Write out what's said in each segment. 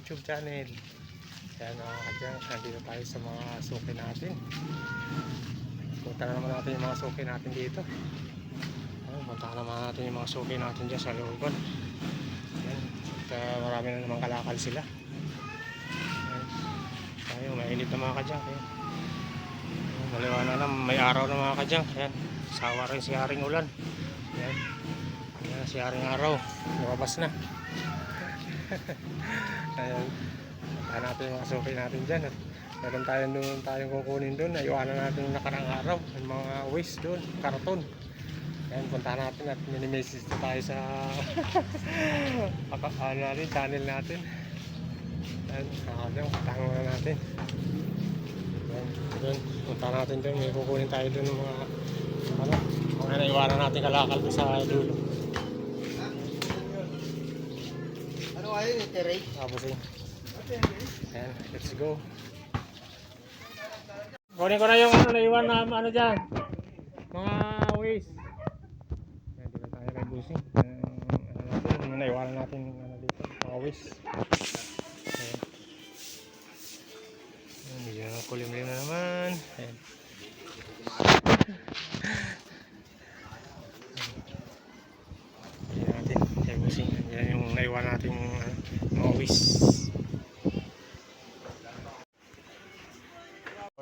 YouTube channel. Kaya mga kadyang, nandito tayo sa mga suki natin. Punta na naman natin yung mga suki natin dito. Punta naman natin yung mga suki natin dyan sa looban. At marami na naman kalakal sila. Tayo, mainit na mga kadyang. Maliwanag na, may araw na mga kadyang. Ayan, sawa rin si Haring Ulan. Ayan, ayan si Haring Araw. Lumabas na. Ayan, punta natin yung mga suki natin dyan. At meron tayong kukunin doon. Naiwanan natin yung nakarang araw. Yung mga waste doon, karton. Ayan, punta natin at mini-message na tayo sa channel natin. Ayan, punta muna natin. Ayan, punta natin doon. May kukunin tayo doon ng mga naiwanan natin kalakal sa dulo. Ano kayo ni Terry? Tapos ayan, let's go. Kunin ko na yung naiwan na dyan. Mga waste. Ayan, dito tayo kay Busing. Naiwanan natin dito, mga waste. Ayan. Medyo kulim-lim na naman. Ayan. Ayan natin, kay Busing. Ayan yung naiwanan natin mga waste.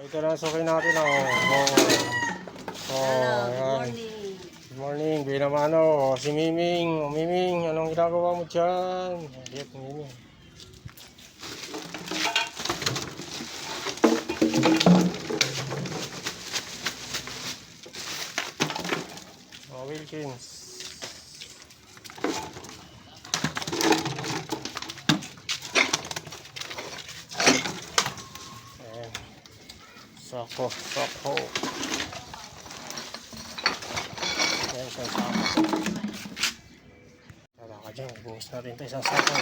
Ito na sukay natin. Ayan. Good morning. Good naman si Miming. Miming, anong ginagawa mo dyan? Ayan, Miming. Wilkins. Ayan. Sako. Ayan, isang sako. Tala ka dyan, buhos natin ito isang sako.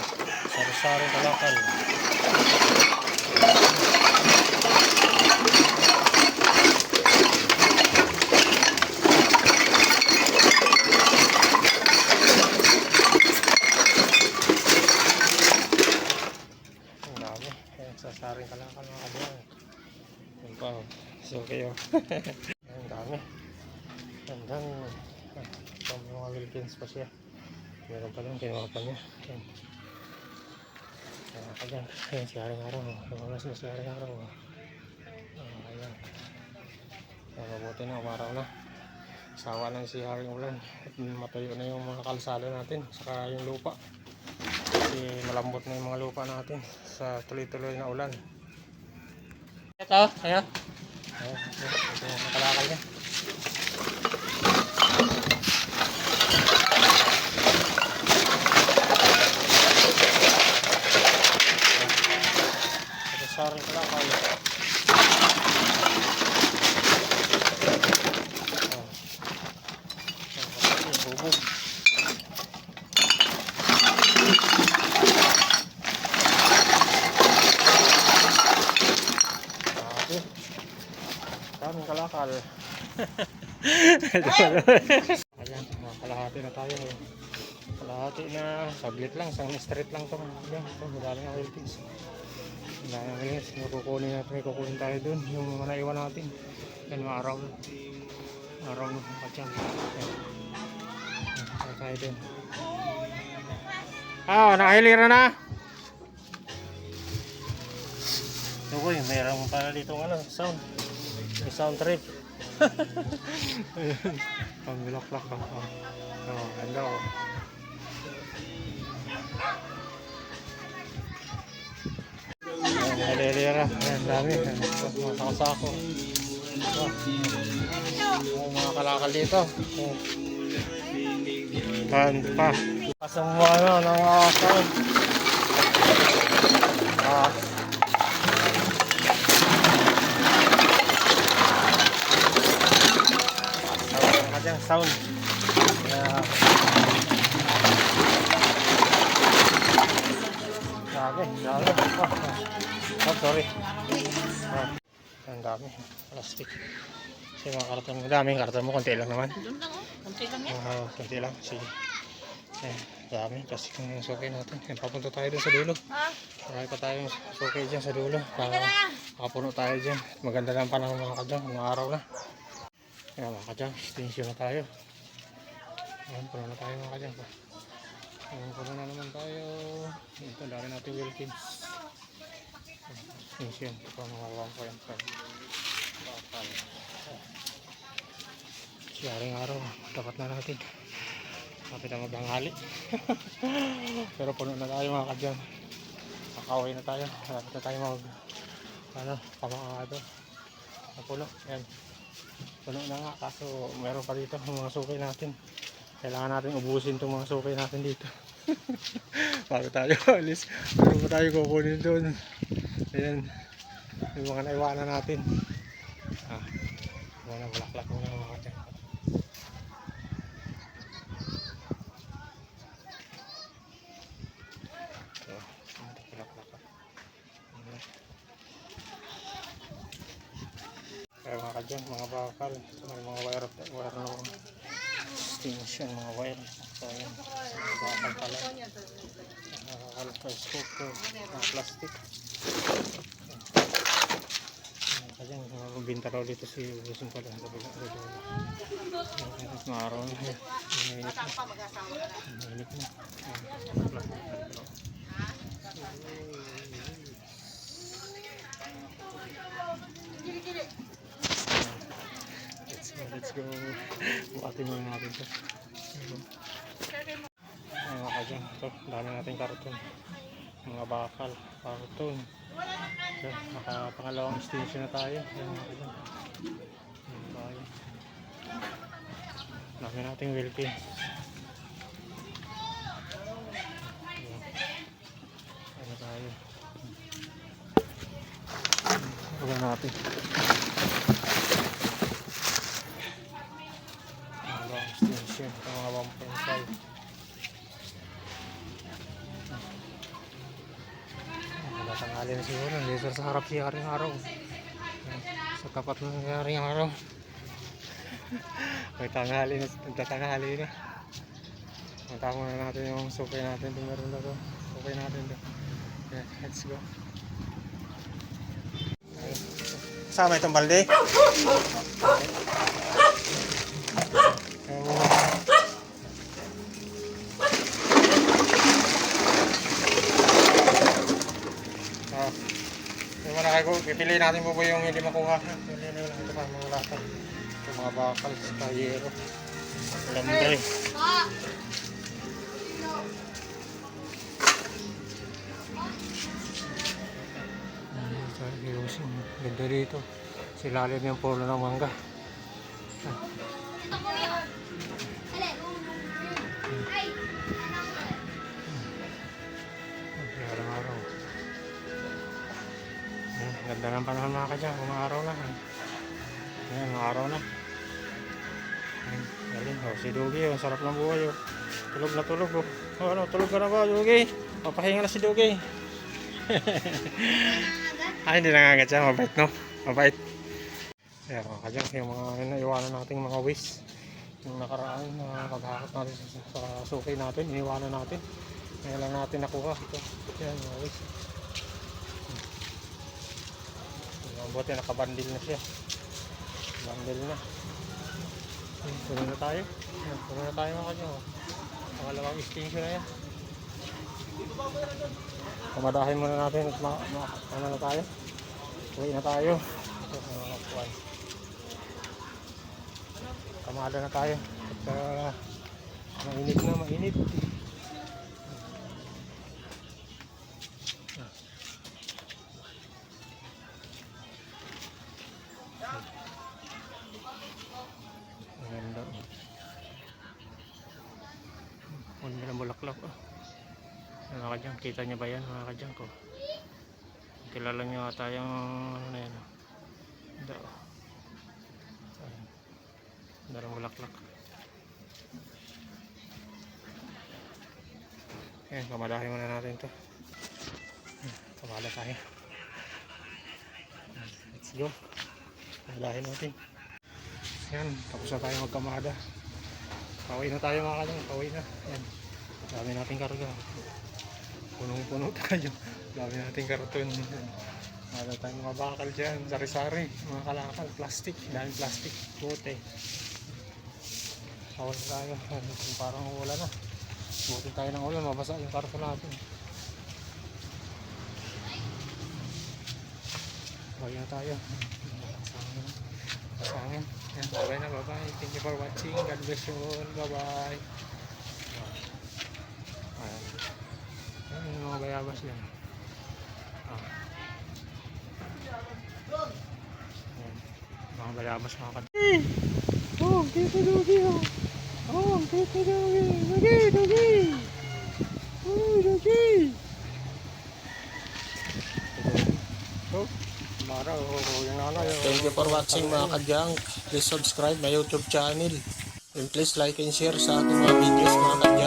Sari-sari kalakal. Ang dami. Ayan, sasaring kalakal mga kabyan. Ayan pa, so kayo. Ang dami. Ang dami. May mga Wilkins pa siya. Meron pa lang, kinuha pa niya. Ayan. Ayan ka dyan. Ayan si Haring Araw. Lumalas na si Haring Araw. Ayan. Ayan, mabuti na, umaraw na. Sawa na si Haring Ulan. At matayo na yung mga kalsada natin. Saka yung lupa. Kasi malambot na yung mga lupa natin sa tuloy-tuloy na ulan. Ito, ayan. Ayan, ito yung nakalakal niya. Saring kalakal. Bubog. Saring kalakal. Ayan, kalahati na tayo. Kalahati na, saglit lang, isang straight lang ito. Ayan, ito, madali na Wilkins. Dahil kukunin natin, may kukunin tayo dun yung mga naiwan natin. Yan mga araw na kadyang. Yan tayo dun. Nakahilira na. Uy, mayroon pala dito sound. May sound trip. Pang bilaklak ka. Ganda o. Halilira, ayan, dami. Mga sako. Mga kalakal dito. Band pa. Pasang mo ng sound. Sound. Dami. Sorry. Ang dami. Plastic. Kasi mga karton mo. Daming karton mo. Konti lang naman. Doon lang konti lang yan. Konti lang. Sige. Dami. Kasi kung sukin natin. Papunta tayo dun sa dulo. Marami pa tayong suki dyan sa dulo. Makapuno tayo dyan. Maganda lang panahon mga kadyang. Mga araw na. Kaya mga kadyang, extension na tayo. Ayan, puno na tayo mga kadyang. Ayan, puno na naman tayo. Ito, dali natin Wilkins. Extension. Ito mga 1.5. Bakal. Siyaring araw. Dapat na natin. Kapit na maghanghali. Pero puno na tayo mga kadyang. Kakaway na tayo. Dapat na tayo pamakado. Napuno. Ayan. Puno na nga. Kaso meron pa dito mga sukay natin. Kailangan natin ubusin itong mga sukay natin dito. Bago tayo alis. Bago pa tayo kukunin doon. Ayan. Yung mga naiwanan natin. Muna bulaklak muna mga kadyang. Kaya mga kadyang, mga bakal, may mga wire na extension, mga wire. So ayan, mga bakal pala. Mga bakal pa scope, mga plastic. Mga kadyang, mga binta raw dito si Ubusin pala. Mga araw na yun. Mainit na. Mainit na. Let's go. Bukatin muna natin ito. Mga kadyang, ito, dami natin karton. Mga bakal, karton. So, nakapangalawang extension na tayo. Mga kadyang. Dami nating Wilkins. Ano tayo? Huwag natin. Extension ito mga 1.5. Tanghali na siguro dito sa harap si Haring Araw, sa tapat ng Haring Araw. May tanghali na mata muna natin yung sukay natin. Meron na to sukay natin to. Okay, let's go. Sama itong balde. Pipiliin natin po yung hindi makuha. Pipiliin na lang ito pa mga lata. Ito mga bakal, tayero, lambre. Ganda dito. Silalim yung polo ng mangga. Araw-araw. Ganda ng panahon mga kadyang, umaraw na. Ayan, umaraw na. Galing, si Dugi, ang sarap ng buhay. Tulog na tulog. Ano, tulog ka na ba, Dugi? Papahinga na si Dugi. Ay, hindi nangagat siya, mabait no? Mabait. Ayan mga kadyang, yung mga naiwanan nating mga waste. Yung nakaraan na paghakot natin sa sukay natin, iniwanan natin. Ngayon lang natin nakuha. Ito, yan, mga waste. Buti nakabandil na siya. Bandil na. Puno na tayo. Puno na tayo mga kadyang. Pangalawang extension na yan. Pamadahin muna natin at ano na tayo. Uwi na tayo. Kamada na tayo. At mainit na, mainit. Maganda. Huwag nila bulaklak. Mga kadyang, kita niya ba yan mga kadyang ko? Kilala niyo ata yung ano na yan. Darang bulaklak. Ayan, pamadahin muna natin ito. Pamada tayo. Let's go. Pamadahin natin. Ayan, tapos na tayo magkamada. Pauwi na tayo mga kadyang, pauwi na. Ayan, dami natin karga. Punong-puno tayo. Dami nating karton. Ada tayong mga bakal dyan, sari-sari, mga kalakal, plastic, daming plastic, bote. Awal tayo, parang wala na. Buti tayo ng ulan, mabasa yung karton natin. Bagay na tayo. Pasangin. Yan, bye na, bye-bye. Thank you for watching. God bless you all. Bye-bye. Ayan. Ayan yung mga bayabas yan. Ayan. Mga bayabas mga kat... Oh, kita Dugi! Oh, kita Dugi! Dugi! Oh, Dugi! Oh, mara, yung nanay. Thank you for watching mga kadyang. Please subscribe my YouTube channel. And please like and share sa ating mga videos mga kadyang.